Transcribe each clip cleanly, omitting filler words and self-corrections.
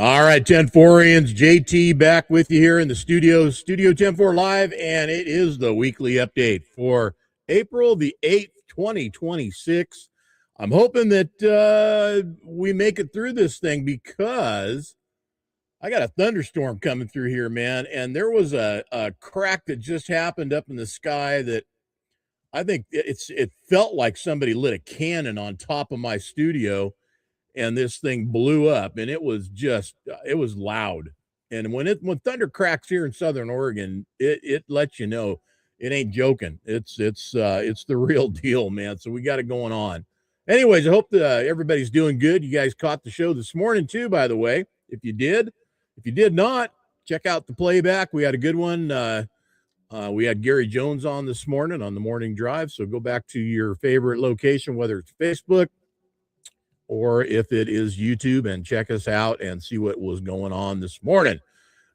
All right, 10-4ians, JT back with you here in the studio, Studio 10-4 Live, and it is the weekly update for April the 8th, 2026. I'm hoping that we make it through this thing because I got a thunderstorm coming through here, man, and there was a crack that just happened up in the sky that I think it felt like somebody lit a cannon on top of my studio. And this thing blew up, and it was loud. And when thunder cracks here in Southern Oregon, it lets you know it ain't joking. It's the real deal, man. So we got it going on. Anyways, I hope everybody's doing good. You guys caught the show this morning too, by the way. If you did not, check out the playback. We had a good one. We had Gary Jones on this morning on the morning drive. So go back to your favorite location, whether it's Facebook, or if it is YouTube, and check us out and see what was going on this morning.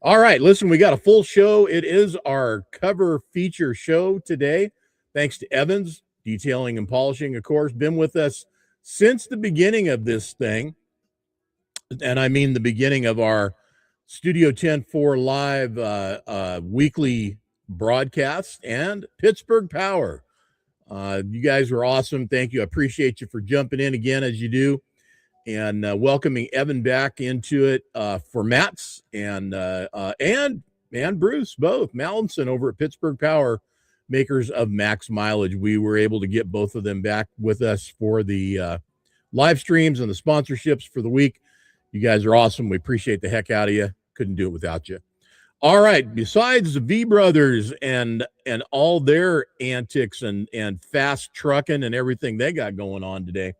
All right, listen, we got a full show. It is our cover feature show today. Thanks to Evans, Detailing and Polishing, of course, been with us since the beginning of this thing. And I mean the beginning of our Studio 10-4 Live weekly broadcast, and Pittsburgh Power. You guys are awesome. Thank you. I appreciate you for jumping in again as you do, and welcoming Evan back into it for Matt's and Bruce, both Mallinson over at Pittsburgh Power, makers of Max Milage. We were able to get both of them back with us for the live streams and the sponsorships for the week. You guys are awesome. We appreciate the heck out of you. Couldn't do it without you. All right, besides the V brothers and all their antics and fast trucking and everything they got going on today,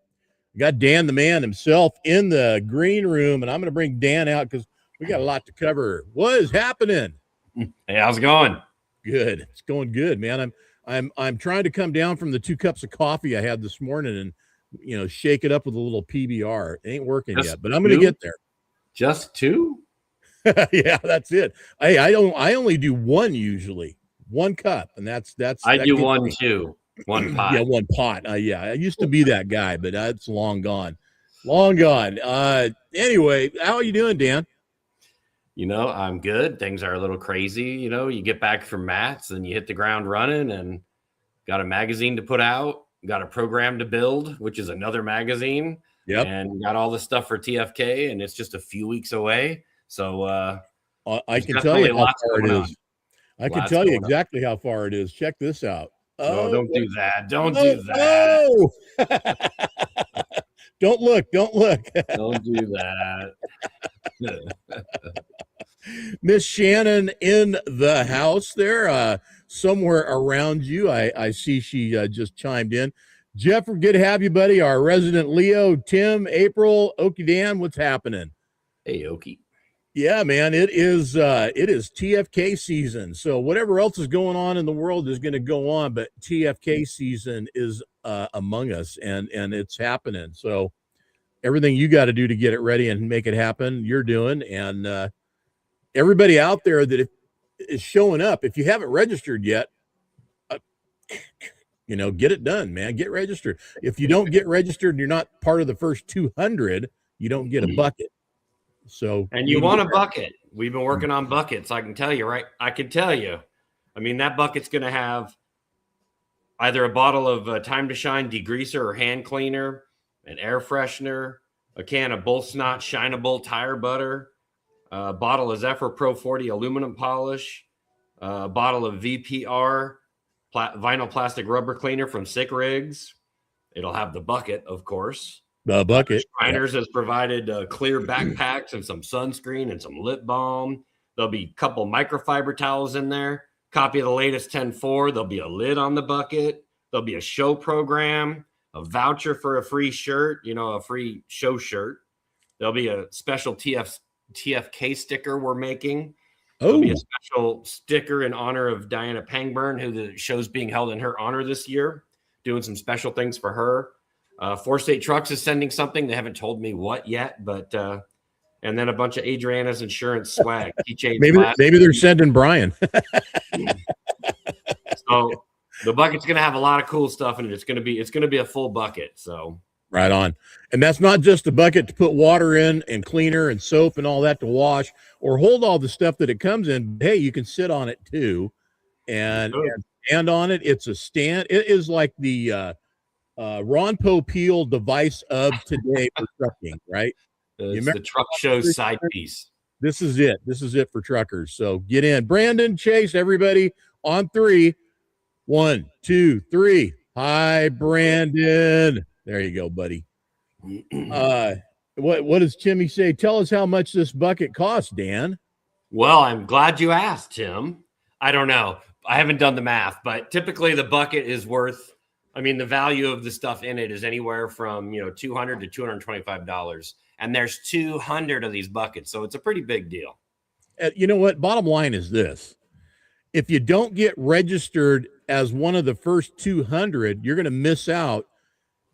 we got Dan the man himself in the green room, and I'm going to bring Dan out because we got a lot to cover. What is happening? Hey, how's it going? Good. It's going good, man. I'm trying to come down from the 2 cups of coffee I had this morning and shake it up with a little PBR. It ain't working yet, but I'm going to get there. Just 2? Yeah, that's it. I only do one usually, 1 cup, and that's. I do 1 too. 1 pot. Yeah, 1 pot. Yeah, I used to be that guy, but that's long gone. Long gone. Anyway, how are you doing, Dan? I'm good. Things are a little crazy. You get back from Matt's and you hit the ground running, and got a magazine to put out, got a program to build, which is another magazine. Yep. And got all the stuff for TFK, and it's just a few weeks away. So I can tell you how far it is. I can tell you exactly how far it is. Check this out. Oh, don't do that. Don't do that. Oh. Don't look. Don't do that. Miss Shannon in the house there, somewhere around you. I see she just chimed in. Jeff, good to have you, buddy. Our resident Leo, Tim, April, Okie Dan, what's happening? Hey, Okie. Yeah, man, it is TFK season. So whatever else is going on in the world is going to go on, but TFK season is among us, and it's happening. So everything you got to do to get it ready and make it happen, you're doing. And everybody out there that is showing up, if you haven't registered yet, get it done, man. Get registered. If you don't get registered and you're not part of the first 200, you don't get a bucket. So, and you want a bucket. We've been working on buckets. I can tell you, right? I can tell you. I mean, that bucket's going to have either a bottle of Time2Shine degreaser or hand cleaner, an air freshener, a can of Bull Snot Shineable tire butter, a bottle of Zephyr Pro 40 aluminum polish, a bottle of VPR vinyl plastic rubber cleaner from Sick Rigs. It'll have the bucket, of course. The bucket. Shriners has provided clear backpacks and some sunscreen and some lip balm. There'll be a couple microfiber towels in there. Copy of the latest 10-4. There'll be a lid on the bucket. There'll be a show program, a voucher for a free shirt, a free show shirt. There'll be a special TFK sticker we're making. There'll be a special sticker in honor of Diana Pangburn, who the show's being held in her honor this year, doing some special things for her. 4 State Trucks is sending something. They haven't told me what yet, but and then a bunch of Adriana's insurance swag. Maybe they're sending Brian. So the bucket's going to have a lot of cool stuff in it. It's going to be a full bucket. So Right on. And that's not just a bucket to put water in and cleaner and soap and all that to wash or hold all the stuff that it comes in. Hey, you can sit on it too and stand on it. It's a stand. It is like the Ron Popeil device of today for trucking, right? You It's remember the truck show side piece. this is it. This is it for truckers. So get in. Brandon, Chase, everybody on three. 1, 2, 3. Hi, Brandon. There you go, buddy. What does Timmy say? Tell us how much this bucket costs, Dan. Well, I'm glad you asked, Tim. I don't know. I haven't done the math, but typically the bucket is worth, I mean, the value of the stuff in it is anywhere from, $200 to $225. And there's 200 of these buckets. So it's a pretty big deal. You know what? Bottom line is this. If you don't get registered as one of the first 200, you're going to miss out.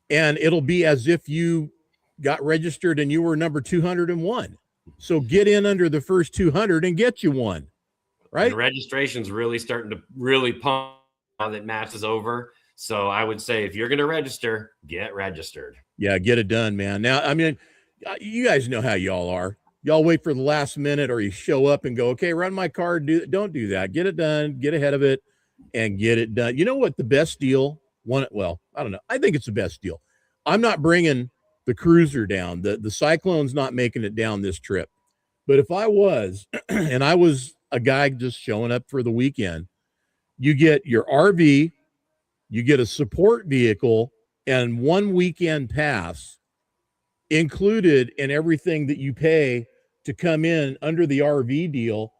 And it'll be as if you got registered and you were number 201. So get in under the first 200 and get you one, right? And registration's really starting to really pump now that Matt's is over. So I would say if you're going to register, get registered. Yeah, get it done, man. Now, I mean, you guys know how y'all are. Y'all wait for the last minute or you show up and go, okay, run my card. Don't do that. Get it done. Get ahead of it and get it done. You know what the best deal? Well, I don't know. I think it's the best deal. I'm not bringing the cruiser down. The Cyclone's not making it down this trip. But if I was, and I was a guy just showing up for the weekend, you get your RV, you get a support vehicle, and 1 weekend pass included in everything that you pay to come in under the RV deal.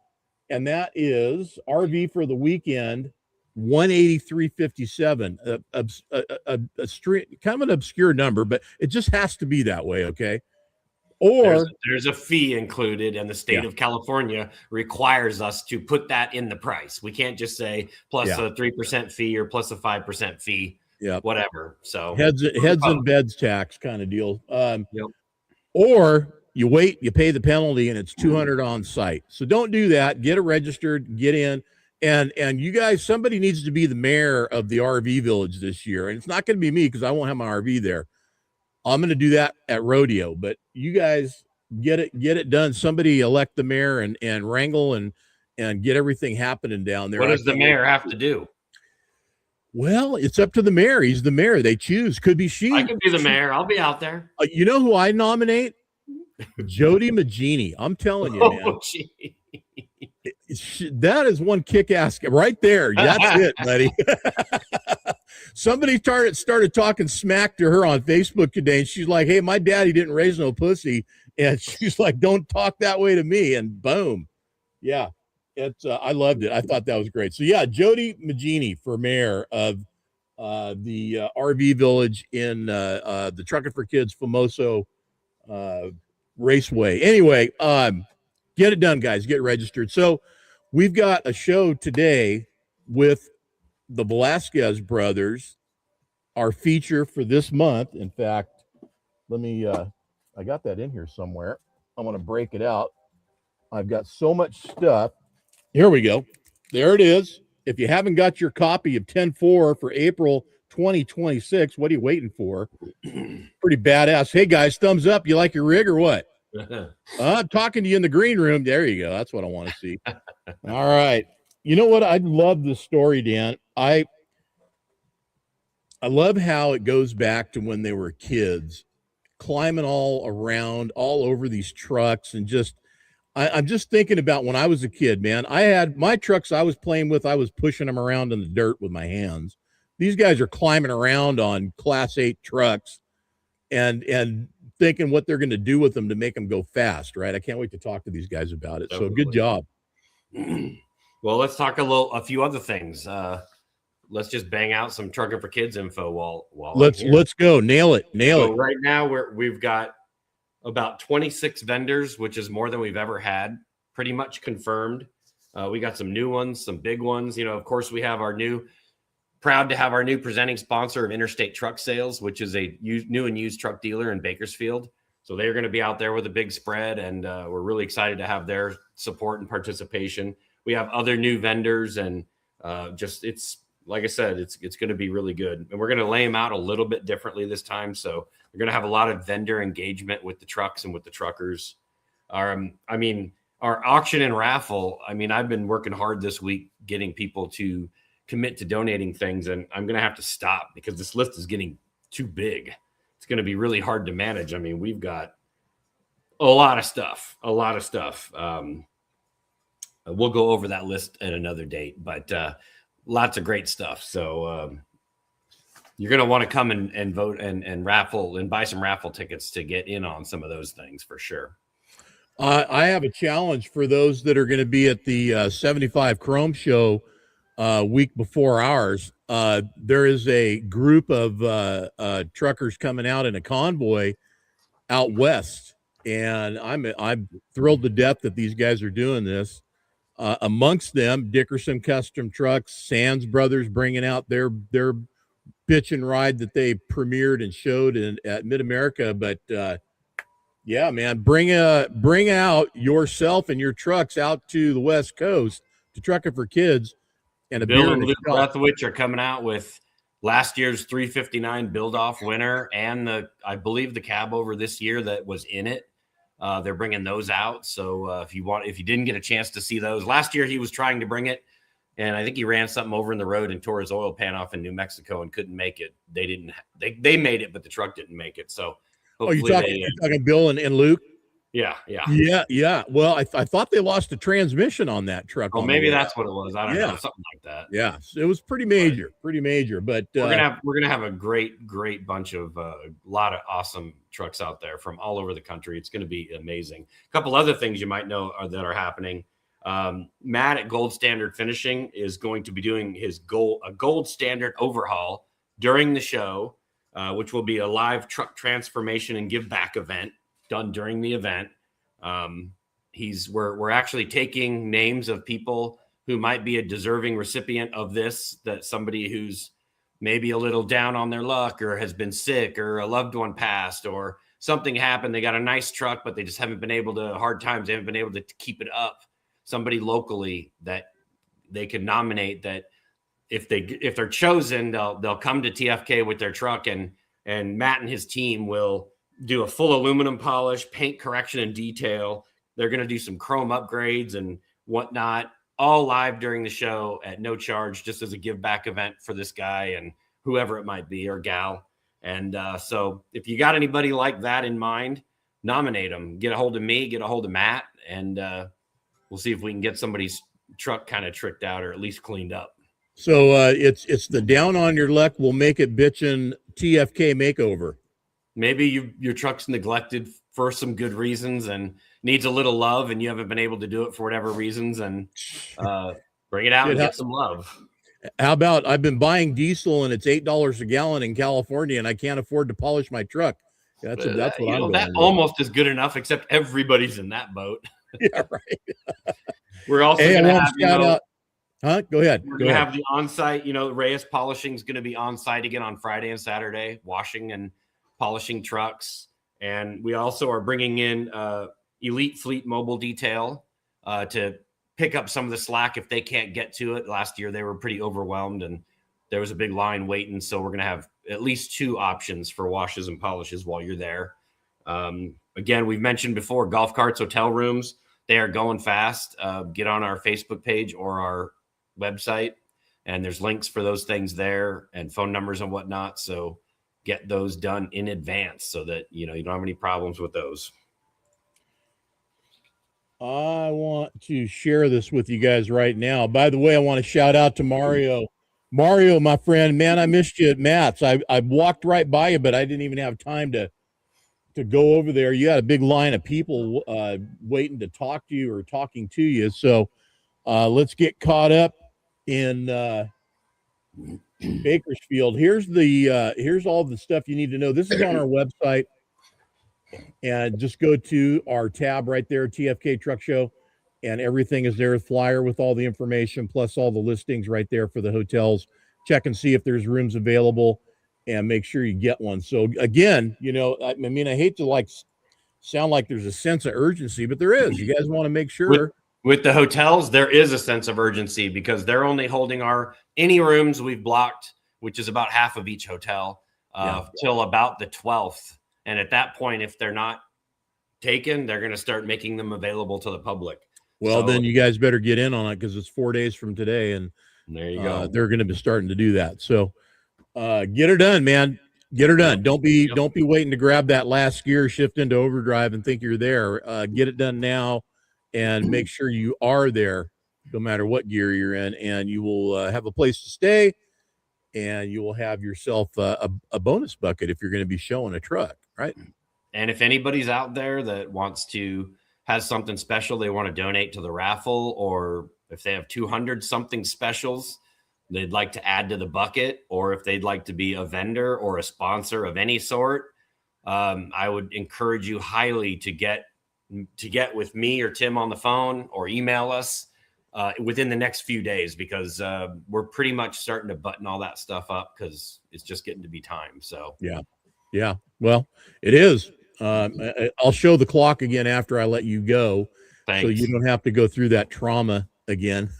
And that is RV for the weekend, $183.57, a street, kind of an obscure number, but it just has to be that way. Okay. Or there's a fee included, and the state of California requires us to put that in the price. We can't just say plus a 3% fee or plus a 5% fee, whatever. So heads and beds tax kind of deal. Or you wait, you pay the penalty, and it's $200 on site. So don't do that. Get it registered, get in. And you guys, somebody needs to be the mayor of the RV village this year. And it's not going to be me because I won't have my RV there. I'm going to do that at rodeo, but you guys get it done. Somebody elect the mayor and wrangle and get everything happening down there. What does the mayor have to do? Well, it's up to the mayor. He's the mayor. They choose. Could be she. I can be the mayor. I'll be out there. You know who I nominate? Jody Magini. I'm telling you, man. That is one kick-ass right there. That's it, buddy. Somebody started talking smack to her on Facebook today, and she's like, hey, my daddy didn't raise no pussy. And she's like, don't talk that way to me. And boom. Yeah. It's I loved it. I thought that was great. So yeah, Jody Magini for mayor of the RV village in the Truckin For Kids Famoso Raceway. Anyway, get it done, guys. Get registered. So we've got a show today with the Velasquez brothers, our feature for this month. In fact, let me I got that in here somewhere. I want to break it out. I've got so much stuff. Here we go. There it is. If you haven't got your copy of 10-4 for April 2026, what are you waiting for? Pretty badass. Hey, guys, thumbs up. You like your rig or what? I'm talking to you in the green room. There you go. That's what I want to see. All right. You know what? I love this story, Dan. I love how it goes back to when they were kids, climbing all around, all over these trucks, and just I'm just thinking about when I was a kid, man. I had my trucks I was playing with, I was pushing them around in the dirt with my hands. These guys are climbing around on Class 8 trucks and thinking what they're going to do with them to make them go fast, right? I can't wait to talk to these guys about it. Definitely. So good job. Well, let's talk a few other things. Let's just bang out some Truckin For Kids info while let's go. Nail it. Right now we've got about 26 vendors, which is more than we've ever had, pretty much confirmed. We got some new ones, some big ones. Of course, we have proud to have our new presenting sponsor of Interstate Truck Sales, which is a new and used truck dealer in Bakersfield. So they're going to be out there with a big spread, and we're really excited to have their support and participation. We have other new vendors, and like I said, it's going to be really good, and we're going to lay them out a little bit differently this time. So we're going to have a lot of vendor engagement with the trucks and with the truckers. Our auction and raffle. I mean, I've been working hard this week getting people to commit to donating things, and I'm going to have to stop because this list is getting too big. It's going to be really hard to manage. I mean, we've got a lot of stuff. We'll go over that list at another date, but lots of great stuff. So you're going to want to come and vote and raffle and buy some raffle tickets to get in on some of those things for sure. I have a challenge for those that are going to be at the 75 Chrome show week before ours. There is a group of truckers coming out in a convoy out west, and I'm thrilled to death that these guys are doing this. Amongst them, Dickerson Custom Trucks, Sands Brothers bringing out their pitch and ride that they premiered and showed at Mid America. But yeah, man, bring out yourself and your trucks out to the West Coast to Truckin For Kids. And Bill and Luke Brethwich are coming out with last year's 359 build-off winner and I believe the cab over this year that was in it. They're bringing those out. So if you didn't get a chance to see those, last year he was trying to bring it, and I think he ran something over in the road and tore his oil pan off in New Mexico and couldn't make it. They made it, but the truck didn't make it. So you're talking Bill and Luke? Yeah. Well, I thought they lost a transmission on that truck. Oh, maybe that's what it was. I don't know, something like that. Yeah, it was pretty major. But we're gonna have a great bunch of lot of awesome trucks out there from all over the country. It's gonna be amazing. A couple other things you might know that are happening. Matt at Gold Standard Finishing is going to be doing a gold standard overhaul during the show, which will be a live truck transformation and give back event done during the event. We're actually taking names of people who might be a deserving recipient of this, that somebody who's maybe a little down on their luck or has been sick or a loved one passed or something happened. They got a nice truck, but they just haven't been able to keep it up. Somebody locally that they can nominate, that if they're chosen, they'll come to TFK with their truck, and Matt and his team will do a full aluminum polish, paint correction and detail. They're going to do some chrome upgrades and whatnot, all live during the show at no charge, just as a give back event for this guy and whoever it might be, or gal. And so if you got anybody like that in mind, nominate them. Get a hold of me, get a hold of Matt, and we'll see if we can get somebody's truck kind of tricked out or at least cleaned up. So it's the down on your luck will make it bitchin' TFK makeover. Maybe your truck's neglected for some good reasons and needs a little love, and you haven't been able to do it for whatever reasons, and bring it out and get some love. How about I've been buying diesel and it's $8 a gallon in California, and I can't afford to polish my truck. That's what I'm doing. That almost is good enough, except everybody's in that boat. Yeah, right. We're also going to have Go ahead. We're going to have the on-site. Reyes Polishing is going to be on-site again on Friday and Saturday, washing and polishing trucks. And we also are bringing in Elite Fleet Mobile Detail to pick up some of the slack if they can't get to it. Last year, they were pretty overwhelmed and there was a big line waiting. So we're going to have at least 2 options for washes and polishes while you're there. Again, we've mentioned before, golf carts, hotel rooms, they are going fast. Get on our Facebook page or our website, and there's links for those things there and phone numbers and whatnot. So get those done in advance so that you don't have any problems with those. I want to share this with you guys right now. By the way, I want to shout out to Mario. Mario, my friend, man, I missed you at Matt's. I walked right by you, but I didn't even have time to go over there. You had a big line of people waiting to talk to you or talking to you. So let's get caught up in Bakersfield. Here's all the stuff you need to know. This is on our website, and just go to our tab right there, TFK Truck Show, and everything is there. Flyer with all the information plus all the listings right there for the hotels. Check and see if there's rooms available, and make sure you get one. So again, I mean, I hate to sound like there's a sense of urgency, but there is. You guys want to make sure. With the hotels, there is a sense of urgency because they're only holding any rooms we've blocked, which is about half of each hotel, till about the 12th. And at that point, if they're not taken, they're going to start making them available to the public. Well, then you guys better get in on it because it's 4 days from today, and there you go. They're going to be starting to do that. So get her done, man. Get her done. Don't be waiting to grab that last gear, shift into overdrive, and think you're there. Get it done now, and make sure you are there, no matter what gear you're in, and you will have a place to stay, and you will have yourself a bonus bucket if you're going to be showing a truck, right? And if anybody's out there that has something special they want to donate to the raffle, or if they have 200 something specials they'd like to add to the bucket, or if they'd like to be a vendor or a sponsor of any sort, I would encourage you highly to get with me or Tim on the phone or email us within the next few days, because we're pretty much starting to button all that stuff up because it's just getting to be time. So yeah. Well, it is. I'll show the clock again after I let you go. Thanks. So you don't have to go through that trauma again.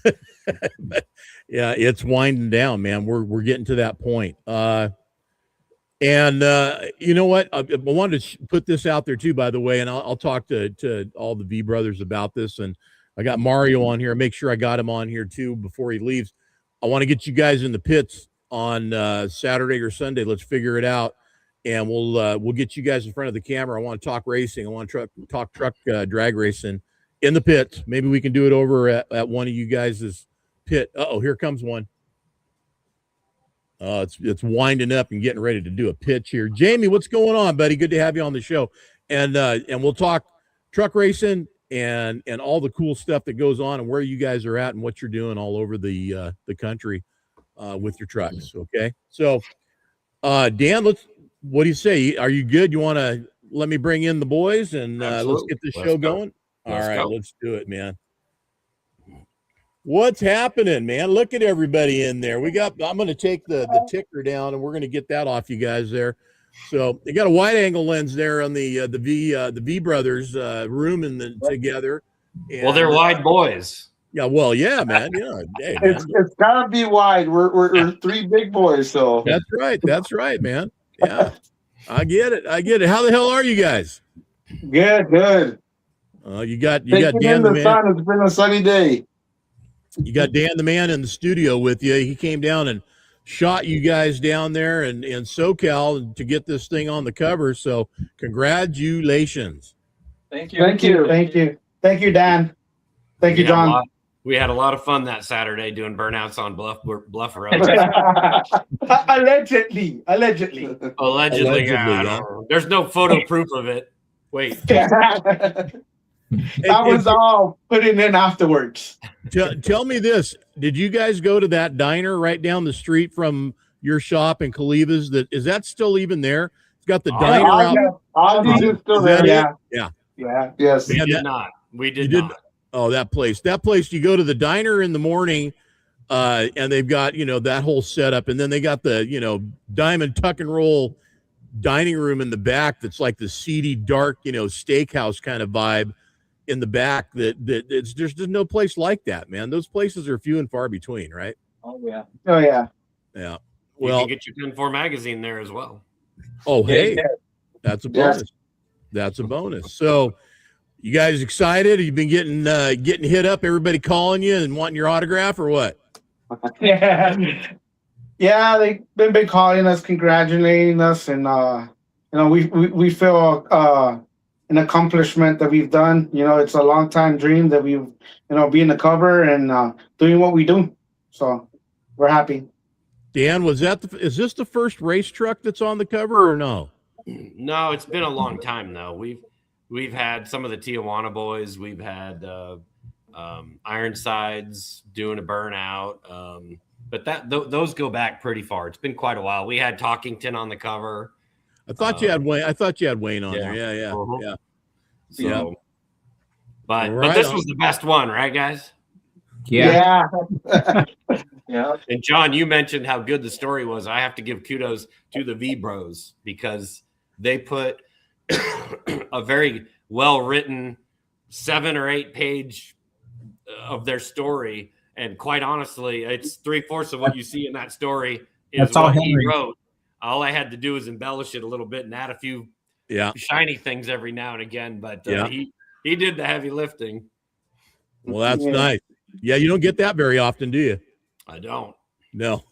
But yeah, it's winding down, man. We're getting to that point. And you know what? I wanted to put this out there too, by the way, and I'll talk to all the V brothers about this. And I got Mario on here. Make sure I got him on here too before he leaves. I want to get you guys in the pits on Saturday or Sunday. Let's figure it out, and we'll get you guys in front of the camera. I want to talk racing. I want to talk truck drag racing in the pits. Maybe we can do it over at one of you guys' pit. Uh-oh, here comes one. It's winding up and getting ready to do a pitch here. Jamie, what's going on, buddy? Good to have you on the show. And we'll talk truck racing and all the cool stuff that goes on and where you guys are at and what you're doing all over the country with your trucks. Okay. So Dan, what do you say? Are you good? You want to let me bring in the boys and let's get this show going? All right, let's do it, man. What's happening, man? Look at everybody in there. I'm going to take the ticker down and we're going to get that off you guys there. So they got a wide angle lens there on the V brothers room together. And, well, they're wide boys. Yeah, well, yeah, man. Yeah, hey, it's gotta be wide. We're three big boys, so that's right, man. Yeah, I get it. How the hell are you guys? Good. You got Dan the man. Sun. It's been a sunny day. You got Dan the man in the studio with you. He came down and shot you guys down there in SoCal to get this thing on the cover. So congratulations. Thank you, Dan. Thank you, John. We had a lot of fun that Saturday doing burnouts on Bluff Road. Allegedly. Yeah. There's no photo proof of it. Wait. That was all put in afterwards. Tell me this. Did you guys go to that diner right down the street from your shop in Caliva's? Is that still even there? It's got the diner out. Aldi's is still there. Yeah. Yes. We did not. Oh, that place. You go to the diner in the morning, and they've got, that whole setup. And then they got the, diamond tuck and roll dining room in the back. That's like the seedy, dark, steakhouse kind of vibe in the back there's no place like that, man. Those places are few and far between, right? Oh yeah. Well, you can get your 10-4 magazine there as well. Oh, hey, that's a bonus. That's a bonus. So you guys excited? You've been getting hit up, everybody calling you and wanting your autograph or what? Yeah, they've been calling us, congratulating us, and we feel an accomplishment that we've done. It's a long time dream that we've be in the cover and doing what we do. So we're happy. Dan, is this the first race truck that's on the cover or no? No, it's been a long time though. We've had some of the Tijuana boys. We've had Ironsides doing a burnout. But those go back pretty far. It's been quite a while. We had Talkington on the cover. I thought you had Wayne. On there. Yeah. Uh-huh. So, but this was the best one, right, guys? Yeah. Yeah. And John, you mentioned how good the story was. I have to give kudos to the V Bros because they put a very well-written 7 or 8 page of their story. And quite honestly, it's 3/4 of what you see in that story is That's all what he Henry wrote. All I had to do is embellish it a little bit and add a few shiny things every now and again. But he did the heavy lifting. Well, that's nice. Yeah, you don't get that very often, do you? I don't. No.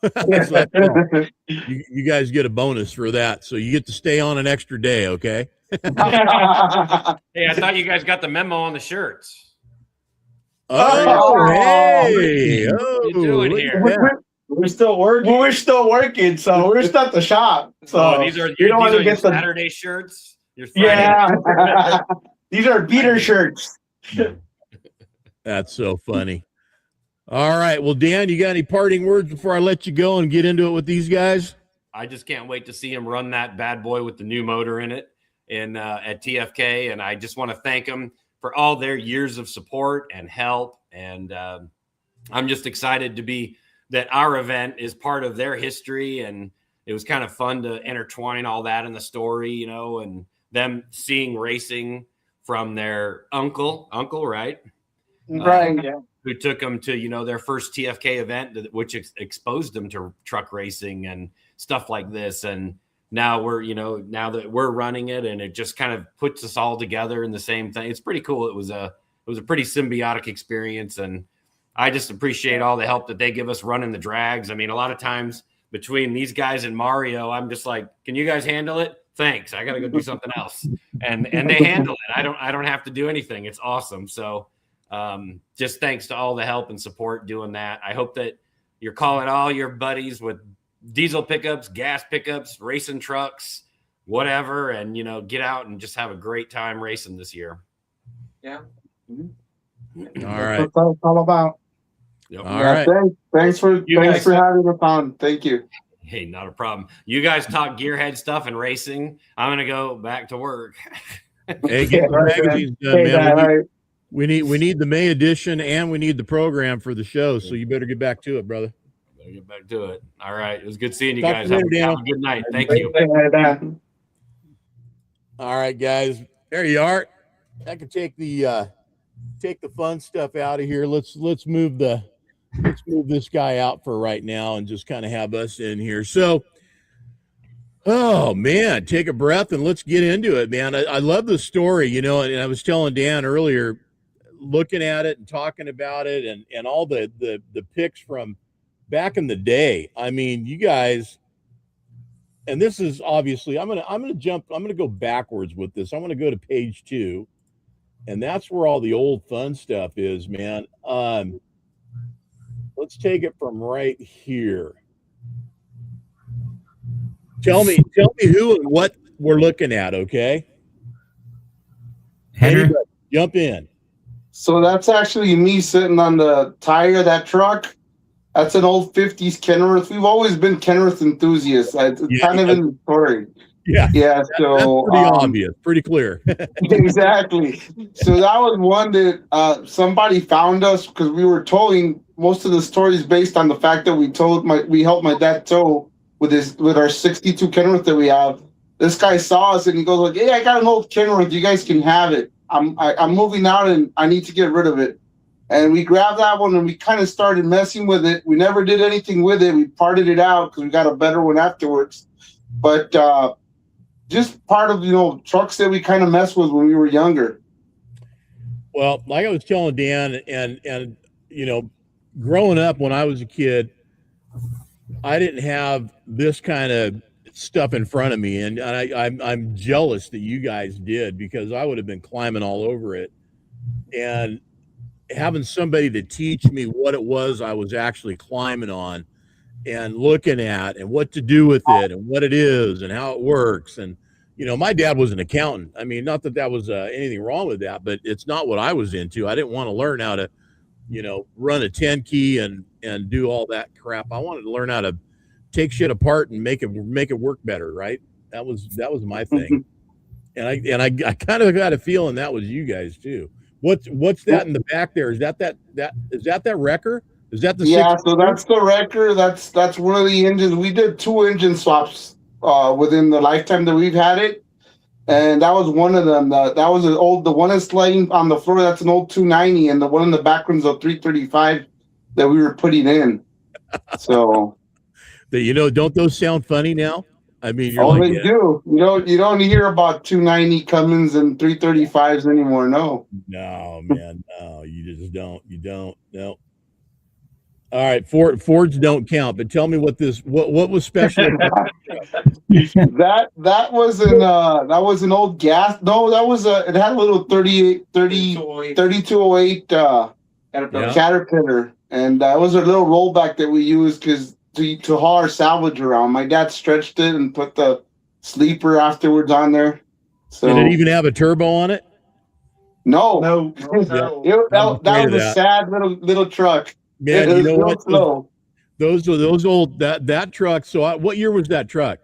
You guys get a bonus for that. So you get to stay on an extra day, okay? Hey, I thought you guys got the memo on the shirts. Oh, hey. What you doing here? We're still working. We're still working, so we're still at the shop. So these are your Saturday shirts? Your Friday. These are beater shirts. That's so funny. All right. Well, Dan, you got any parting words before I let you go and get into it with these guys? I just can't wait to see him run that bad boy with the new motor in it at TFK. And I just want to thank them for all their years of support and help. And I'm just excited to be that our event is part of their history. And it was kind of fun to intertwine all that in the story, and them seeing racing from their uncle, right? Right. Yeah. Who took them to, their first TFK event, which exposed them to truck racing and stuff like this. And now now that we're running it, and it just kind of puts us all together in the same thing. It's pretty cool. It was a pretty symbiotic experience. And I just appreciate all the help that they give us running the drags. I mean, a lot of times between these guys and Mario, I'm just like, can you guys handle it? Thanks. I got to go do something else. And they handle it. I don't have to do anything. It's awesome. So, just thanks to all the help and support doing that. I hope that you're calling all your buddies with diesel pickups, gas pickups, racing trucks, whatever, and get out and just have a great time racing this year. Yeah. All right. That's what it's all about. Yep. All right. Thanks for having us on. Thank you. Hey, not a problem. You guys talk gearhead stuff and racing. I'm gonna go back to work. Hey, get the magazines done, man. We need the May edition, and we need the program for the show. So you better get back to it, brother. Better get back to it. All right. It was good seeing you guys. Have a good night. Thank you. All right, guys. There you are. I can take the fun stuff out of here. Let's move this guy out for right now and just kind of have us in here. So, oh man, take a breath and let's get into it, man. I love the story, and I was telling Dan earlier, looking at it and talking about it and all the pics from back in the day. I mean, you guys, and this is obviously, I'm going to go backwards with this. I'm going to go to page 2, and that's where all the old fun stuff is, man. Let's take it from right here. Tell me who and what we're looking at, okay? Henry? Anybody, jump in. So that's actually me sitting on the tire of that truck. That's an old 50s Kenworth. We've always been Kenworth enthusiasts. It's kind of in the story. Yeah. Yeah. So that's pretty obvious, pretty clear. Exactly. So that was one that somebody found us because we were towing. Most of the stories based on the fact that we helped my dad tow with our 62 Kenworth that we have. This guy saw us and he goes like, "Hey, I got an old Kenworth. You guys can have it. I'm moving out and I need to get rid of it." And we grabbed that one and we kind of started messing with it. We never did anything with it. We parted it out because we got a better one afterwards. But just part of trucks that we kind of messed with when we were younger. Well, like I was telling Dan, and growing up when I was a kid, I didn't have this kind of stuff in front of me, and I'm jealous that you guys did, because I would have been climbing all over it. And having somebody to teach me what it was I was actually climbing on and looking at and what to do with it and what it is and how it works. And my dad was an accountant. I mean, not that that was anything wrong with that, but it's not what I was into. I didn't want to learn how to run a 10 key and do all that crap. I wanted to learn how to take shit apart and make it work better. Right. That was my thing. And I kind of got a feeling that was you guys too. What's that in the back there? Is that wrecker? Is that the So that's the wrecker. That's one of the engines. We did 2 engine swaps within the lifetime that we've had it. and that was one of them. That was the one that's laying on the floor. That's an old 290, and the one in the back room's a 335 that we were putting in. So, don't those sound funny now? I mean, you're they do. You don't hear about 290 Cummins and 335s anymore. No, man, no, you just don't. You don't. No. All right, Fords don't count. But tell me what was special about that was an old gas. No, it had a little 3208 Caterpillar, and that was a little rollback that we used to haul our salvage around. My dad stretched it and put the sleeper afterwards on there. So, did it even have a turbo on it? No. That was a sad little truck. Man, you know what? Those old that truck. So, what year was that truck?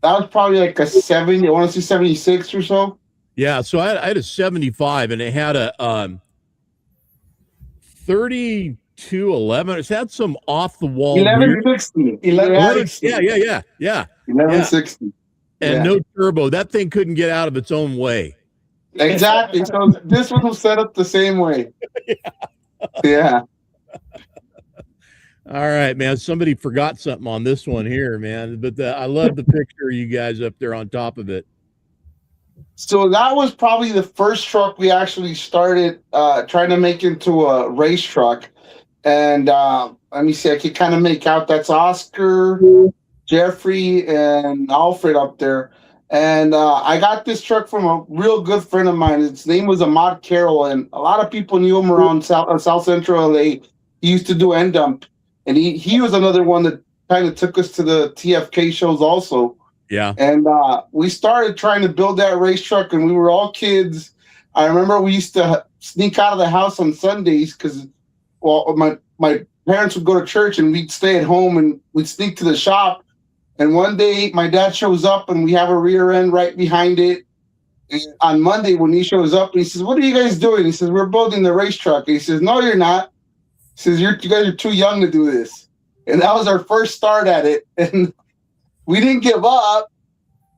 That was probably like a 70. I want to say 76 or so. Yeah. So I had a 75, and it had a 3211. It's had some off the wall 1160. 1160. Yeah. 1160. And no turbo. That thing couldn't get out of its own way. Exactly. So this one was set up the same way. Yeah. All right, man. Somebody forgot something on this one here, man. But I love the picture of you guys up there on top of it. So that was probably the first truck we actually started trying to make into a race truck. And let me see, I could kind of make out that's Oscar, Jeffrey, and Alfred up there. And I got this truck from a real good friend of mine. His name was Ahmad Carroll, and a lot of people knew him around South Central LA. He used to do end dump. And he was another one that kind of took us to the TFK shows also. Yeah. And we started trying to build that race truck, and we were all kids. I remember we used to sneak out of the house on Sundays because, my parents would go to church and we'd stay at home, and we'd sneak to the shop. And one day my dad shows up, and we have a rear end right behind it. And on Monday when he shows up, and he says, "What are you guys doing?" He says, "We're building the race truck." And he says, "No, you're not." He says, you guys are too young to do this. And that was our first start at it. And we didn't give up,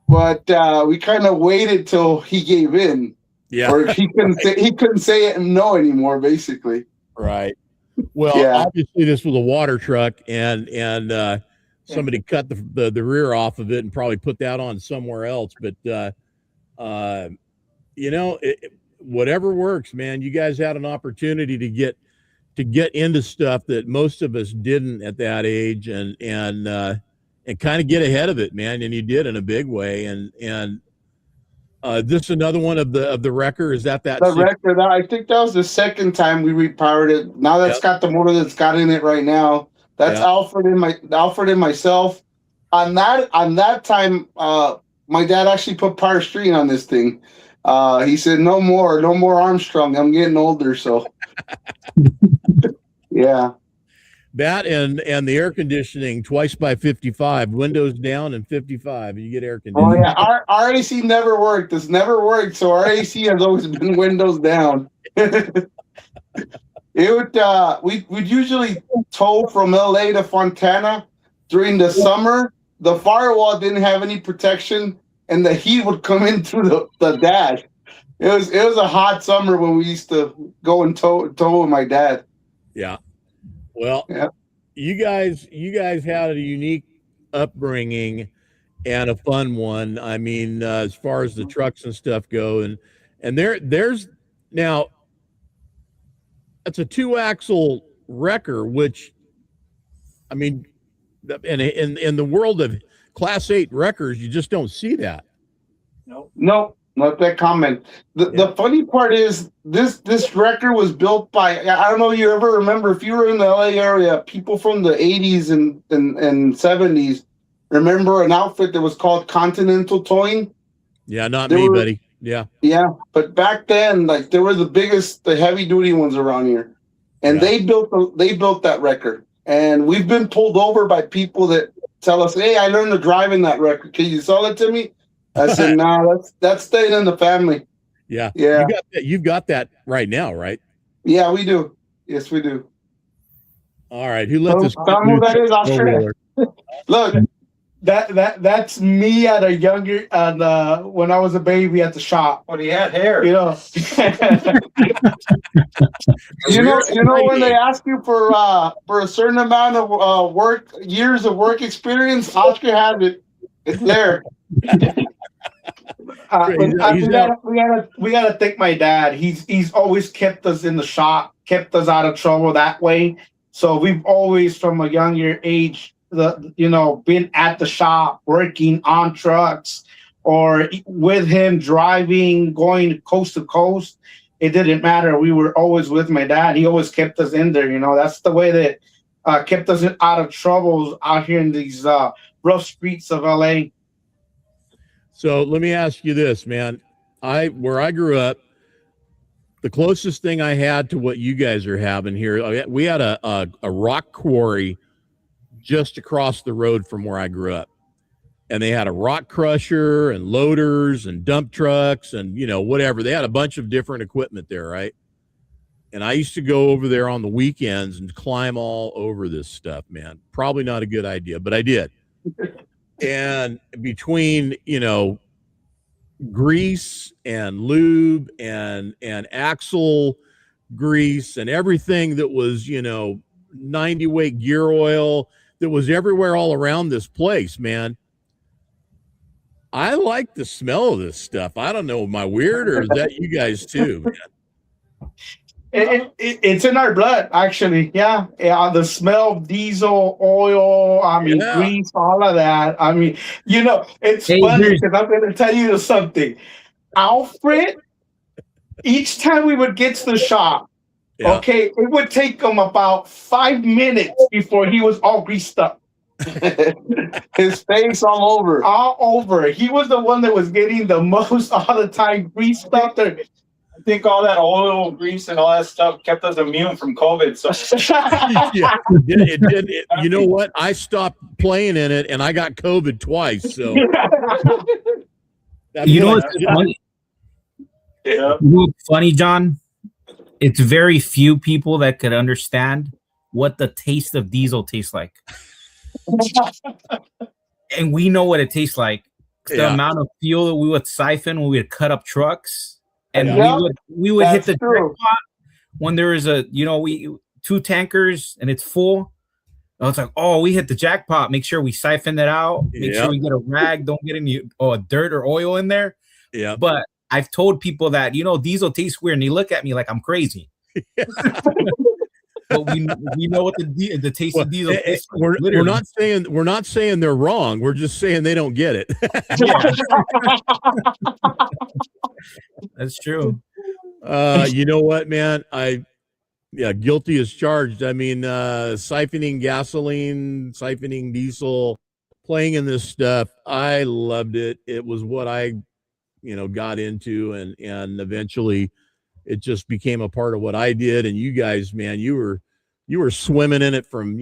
but we kind of waited till he gave in. Yeah. Or he couldn't say it and no anymore, basically. Right. Well, obviously this was a water truck, and somebody cut the rear off of it and probably put that on somewhere else. But whatever works, man. You guys had an opportunity to get into stuff that most of us didn't at that age, and kind of get ahead of it, man. And you did in a big way. And this is another one of the wrecker. Is that the wrecker? I think that was the second time we repowered it. Now that's got the motor that's got in it right now. That's Alfred and myself. On that time, my dad actually put power steering on this thing. He said, no more Armstrong. I'm getting older, so. Yeah. That and the air conditioning twice by 55, windows down and 55, and you get air conditioning. Oh yeah, our AC never worked. It's never worked, so our AC has always been windows down. We'd usually tow from LA to Fontana during the summer. The firewall didn't have any protection, and the heat would come in through the dash. It was a hot summer when we used to go and tow with my dad. Yeah. Well, you guys had a unique upbringing and a fun one. I mean, as far as the trucks and stuff go, and there's now that's a 2-axle wrecker, which, I mean, in the world of Class 8 wreckers, you just don't see that. No. Not that common. The funny part is this wrecker was built by, I don't know if you ever remember, if you were in the LA area, people from the 80s and 70s remember an outfit that was called Continental Towing? Yeah, not me, buddy. Yeah. Yeah, but back then, like, they were the heavy duty ones around here. And they built that wrecker. And we've been pulled over by people that tell us, "Hey, I learned to drive in that wrecker. Can you sell it to me?" I said, "No, that's staying in the family." Yeah. Yeah. You've got that right now, right? Yeah, we do. Yes, we do. All right. Who let this? Tell me who that is. I'll share it. Look, That's me at a younger when I was a baby at the shop. But he had hair. You know. you know when they ask you for a certain amount of years of work experience, Oscar has it. It's there. We gotta thank my dad. He's always kept us in the shop, kept us out of trouble that way. So we've always, from a younger age, been at the shop, working on trucks, or with him driving, going coast to coast. It didn't matter. We were always with my dad. He always kept us in there. That's the way that kept us out of troubles out here in these rough streets of LA. So let me ask you this, man. Where I grew up, the closest thing I had to what you guys are having here, we had a rock quarry just across the road from where I grew up. And they had a rock crusher and loaders and dump trucks and, whatever. They had a bunch of different equipment there, right? And I used to go over there on the weekends and climb all over this stuff, man. Probably not a good idea, but I did. And between, grease and lube and axle grease and everything that was, 90 weight gear oil that was everywhere all around this place, man. I like the smell of this stuff. I don't know, am I weird or is that you guys too, man? It's in our blood, actually. Yeah. The smell of diesel, oil, grease, all of that. It's funny because I'm going to tell you something. Alfred, each time we would get to the shop, it would take him about 5 minutes before he was all greased up. His face all over. He was the one that was getting the most all the time greased up there. I think all that oil, grease, and all that stuff kept us immune from COVID. So it did. You know what? I stopped playing in it, and I got COVID twice. So you know what's funny? Yeah. You know what's funny, John? It's very few people that could understand what the taste of diesel tastes like. And we know what it tastes like. The amount of fuel that we would siphon when we would cut up trucks. And we would hit the jackpot when there is two tankers and it's full. I was like, oh, we hit the jackpot. Make sure we siphon that out. Make sure we get a rag. Don't get any dirt or oil in there. Yeah. But I've told people that, diesel tastes weird. And they look at me like I'm crazy. But we know what the taste of diesel is. We're not saying they're wrong. We're just saying they don't get it. That's true. You know what, man? Guilty as charged. I mean, siphoning gasoline, siphoning diesel, playing in this stuff. I loved it. It was what I, got into, and eventually it just became a part of what I did. And you guys, man, you were swimming in it from,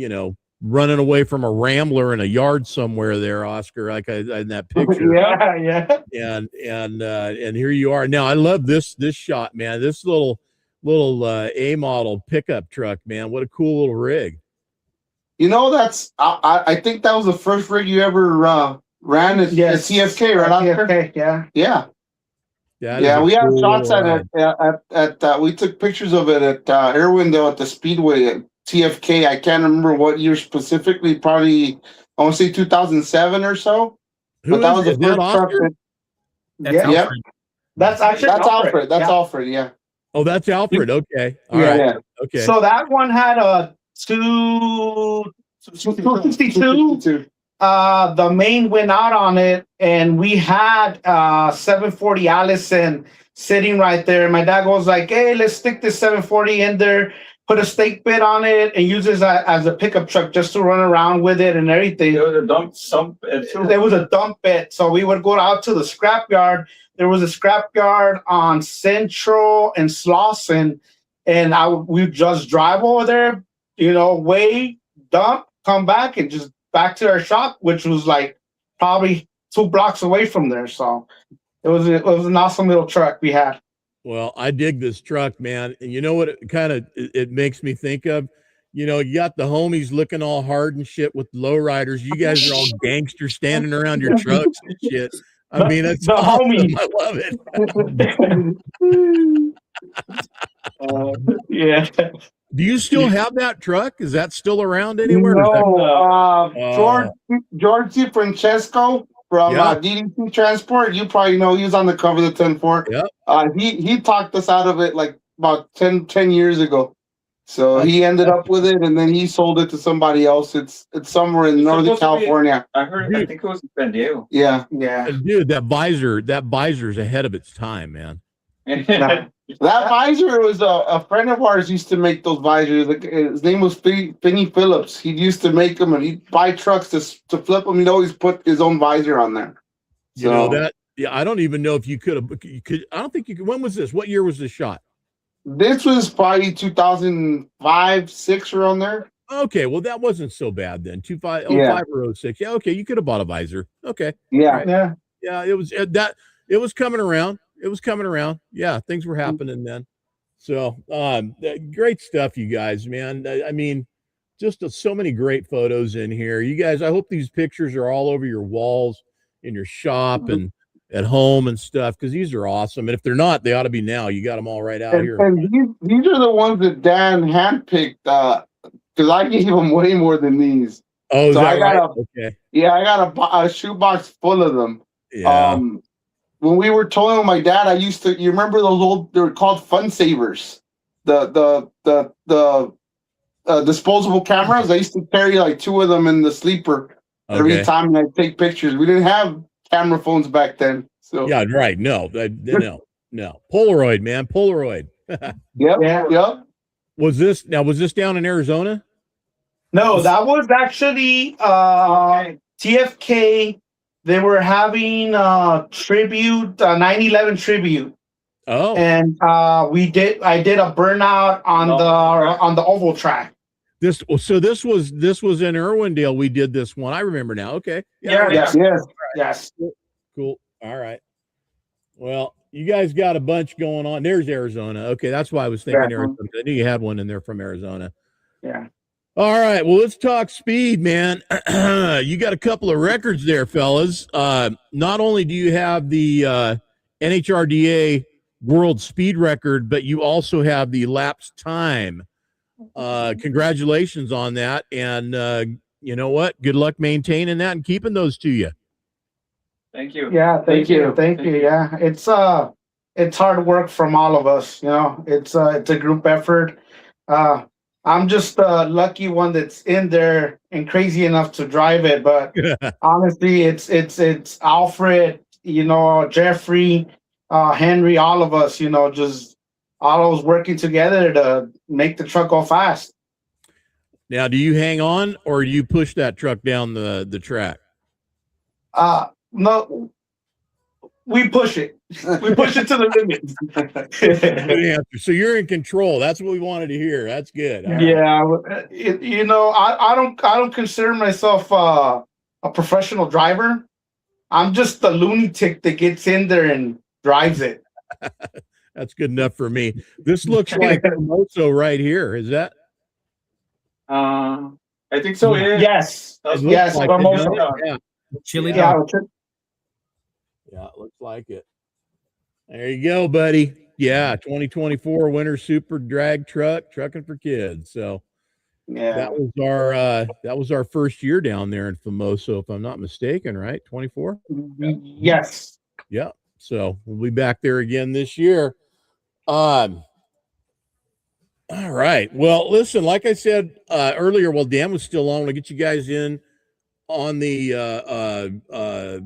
running away from a rambler in a yard somewhere there, Oscar, like in that picture. Yeah. And here you are. Now I love this shot, man. This little A model pickup truck, man. What a cool little rig. That's I think that was the first rig you ever ran at CFK, right? CFK, yeah. We have shots at we took pictures of it at Air Window at the Speedway at TFK. I can't remember what year specifically, probably I want to say 2007 or so. But that was the first truck. That's Alfred. That's Alfred, yeah. Oh, that's Alfred. Okay. All right. Yeah. Okay. So that one had a 262. The main went out on it, and we had 740 Allison sitting right there. My dad goes like, "Hey, let's stick this 740 in there, put a stake bit on it, and use it as a pickup truck just to run around with it and everything." There was a dump bit, so we would go out to the scrapyard. There was a scrapyard on Central and Slauson, and we'd just drive over there, weigh, dump, come back, and just back to our shop, which was like probably 2 blocks away from there. So it was an awesome little truck we had. Well, I dig this truck, man. And you know what it makes me think of? You know, you got the homies looking all hard and shit with lowriders. You guys are all gangsters standing around your trucks and shit. I mean, that's the awesome. homies. I love it. Yeah. Do you still have that truck? Is that still around anywhere? No, Oh. George Francesco from DDC Transport. You probably know he was on the cover of the 10-4. Yeah. He talked us out of it like about 10 years ago. So he ended up with it, and then he sold it to somebody else. It's somewhere in Northern California. I think it was in San Diego. Yeah. Dude, that visor's ahead of its time, man. That visor was a friend of ours used to make those visors. Like, his name was Finney Phillips. He used to make them, and he'd buy trucks to flip them. He'd always put his own visor on there. So, you know that? Yeah, I don't even know if you could have. I don't think you could. When was this? What year was this shot? This was probably 2005, 6 around there. Okay, well that wasn't so bad then. 05 or 06. Yeah, okay, you could have bought a visor. Okay. Yeah, right. Yeah. It was that. It was coming around. Yeah, things were happening then. So, great stuff, you guys, man. I mean, just so many great photos in here. You guys, I hope these pictures are all over your walls in your shop and at home and stuff, because these are awesome. And if they're not, they ought to be now. You got them all right out here. And these are the ones that Dan handpicked, because I gave him way more than these. Oh, is that right? Okay. Yeah, I got a shoebox full of them. Yeah. When we were toying with my dad, you remember those old, they were called Fun Savers, the disposable cameras. I used to carry like 2 of them in the sleeper every time I'd take pictures. We didn't have camera phones back then. So yeah, right. No. Polaroid, man. Polaroid. Yep. Was this down in Arizona? No, that was actually TFK. They were having tribute, 9/11 tribute. Oh. And I did a burnout on the oval track. This was in Irwindale. We did this one. I remember now. Okay. Yes. Cool. All right. Well, you guys got a bunch going on. There's Arizona. Okay, that's why I was thinking Arizona. I knew you had one in there from Arizona. Yeah. All right. Well, let's talk speed, man. You got a couple of records there, fellas. Not only do you have the NHRDA world speed record, but you also have the lapse time. Congratulations on that. And you know what? Good luck maintaining that and keeping those to you. Thank you. Yeah, thank you. Yeah, it's hard work from all of us. You know, it's a group effort. I'm just the lucky one that's in there and crazy enough to drive it. But honestly, it's Alfred, you know, Jeffrey, Henry, all of us, you know, just all of us working together to make the truck go fast. Now, do you hang on or do you push that truck down the track? No, we push it. We push it to the limit. Good answer. So you're in control. That's what we wanted to hear. That's good. Yeah, you know, I don't consider myself a professional driver. I'm just the lunatic that gets in there and drives it. That's good enough for me. This looks like Hermoso right here. Is that? I think so. Yeah. Yes. Yes. Like Hermoso. Chili dog. Yeah, it looks like it. There you go, buddy. Yeah, 2024 Winter Super Drag Truck, Truckin For Kids. So yeah, that was our first year down there in Famoso, if I'm not mistaken, right? 24? Yes. Yeah. So we'll be back there again this year. All right. Well, listen, like I said earlier, while Dan was still on, we'll get you guys in on the